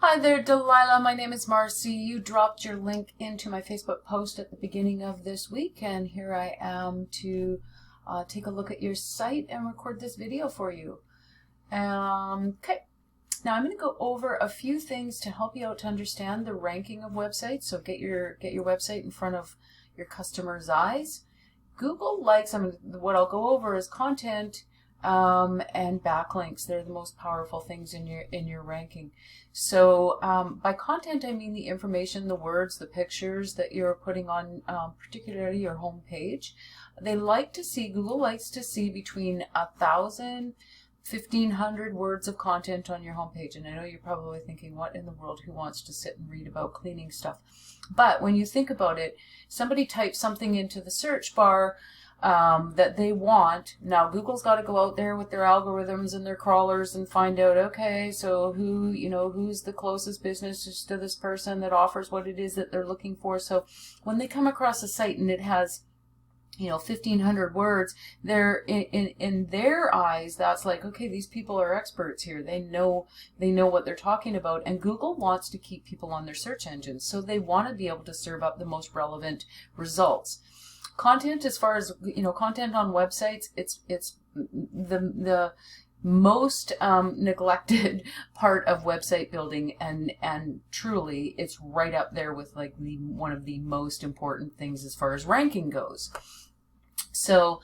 Hi there, Delilah. My name is Marcy. You dropped your link into my Facebook post at the beginning of this week, and here I am to take a look at your site and record this video for you. Okay, now I'm going to go over a few things to help you out to understand the ranking of websites. So get your website in front of your customers' eyes. Google likes, what I'll go over is content and backlinks. They're the most powerful things in your ranking. So by content, I mean the information, the words, the pictures that you're putting on, particularly your home page. Google likes to see between 1,000, 1,500 words of content on your homepage. And I know you're probably thinking, what in the world, who wants to sit and read about cleaning stuff? But when you think about it, somebody types something into the search bar that they want. Now Google's got to go out there with their algorithms and their crawlers and find out, okay, so who's the closest business to this person that offers what it is that they're looking for. So when they come across a site and it has 1,500 words, they're in their eyes, that's like, okay, these people are experts here. They know what they're talking about. And Google wants to keep people on their search engines, so they want to be able to serve up the most relevant results. Content, as far as content on websites, it's the most neglected part of website building, and truly it's right up there with like one of the most important things as far as ranking goes. So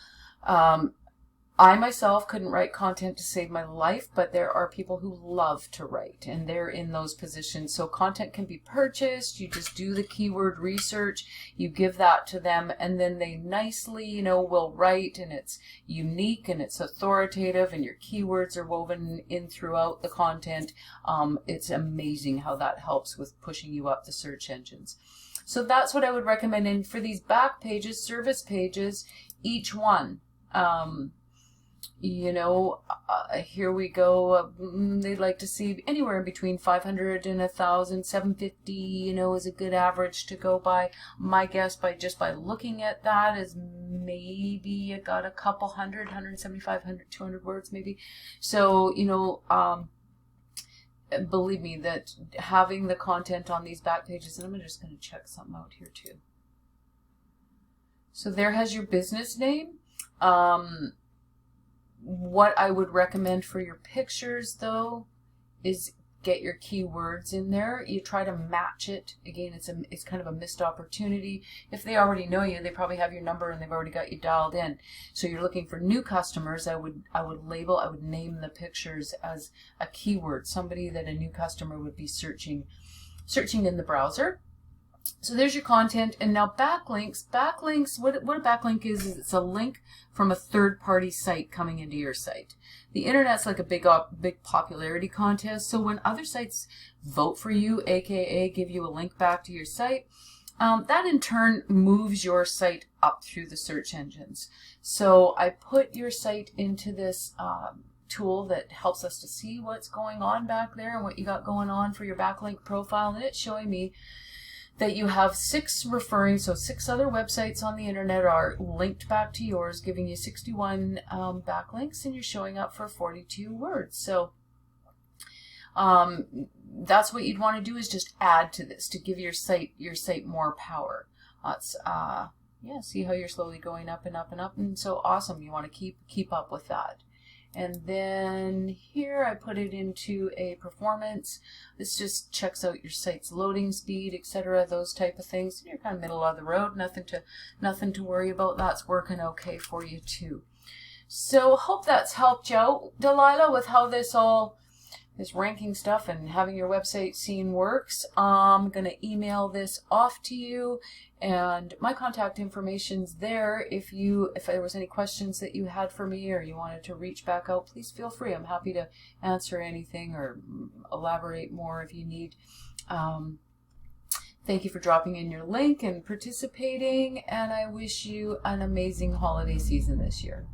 I myself couldn't write content to save my life, but there are people who love to write, and they're in those positions. So content can be purchased. You just do the keyword research, you give that to them, and then they nicely, will write, and it's unique and it's authoritative, and your keywords are woven in throughout the content. It's amazing how that helps with pushing you up the search engines. So that's what I would recommend. And for these back pages, service pages, each one, here we go. They'd like to see anywhere in between 500 and 1,000, 750, is a good average to go by. My guess, by looking at that, is maybe you got a couple hundred, 175, 200 words maybe. So, believe me that having the content on these back pages, and I'm just going to check something out here too. So there has your business name. What I would recommend for your pictures, though, is get your keywords in there. You try to match it. Again, it's kind of a missed opportunity. If they already know you, they probably have your number and they've already got you dialed in. So you're looking for new customers. I would name the pictures as a keyword, somebody that a new customer would be searching in the browser. So there's your content. And now backlinks. Backlinks, what a backlink is it's a link from a third-party site coming into your site. The internet's like a big popularity contest. So when other sites vote for you, aka give you a link back to your site, that in turn moves your site up through the search engines. So I put your site into this tool that helps us to see what's going on back there and what you got going on for your backlink profile, and it's showing me that you have 6 other websites on the internet are linked back to yours, giving you 61 backlinks, and you're showing up for 42 words. So that's what you'd want to do, is just add to this to give your site more power. See how you're slowly going up and up and up, and so awesome. You want to keep up with that. And then here I put it into a performance. This just checks out your site's loading speed, etc., those type of things. You're kind of middle of the road, nothing to worry about. That's working okay for you too. So hope that's helped you out, Delilah, with how this ranking stuff and having your website seen works. I'm going to email this off to you, and my contact information's there. If there was any questions that you had for me or you wanted to reach back out, please feel free. I'm happy to answer anything or elaborate more if you need. Thank you for dropping in your link and participating, and I wish you an amazing holiday season this year.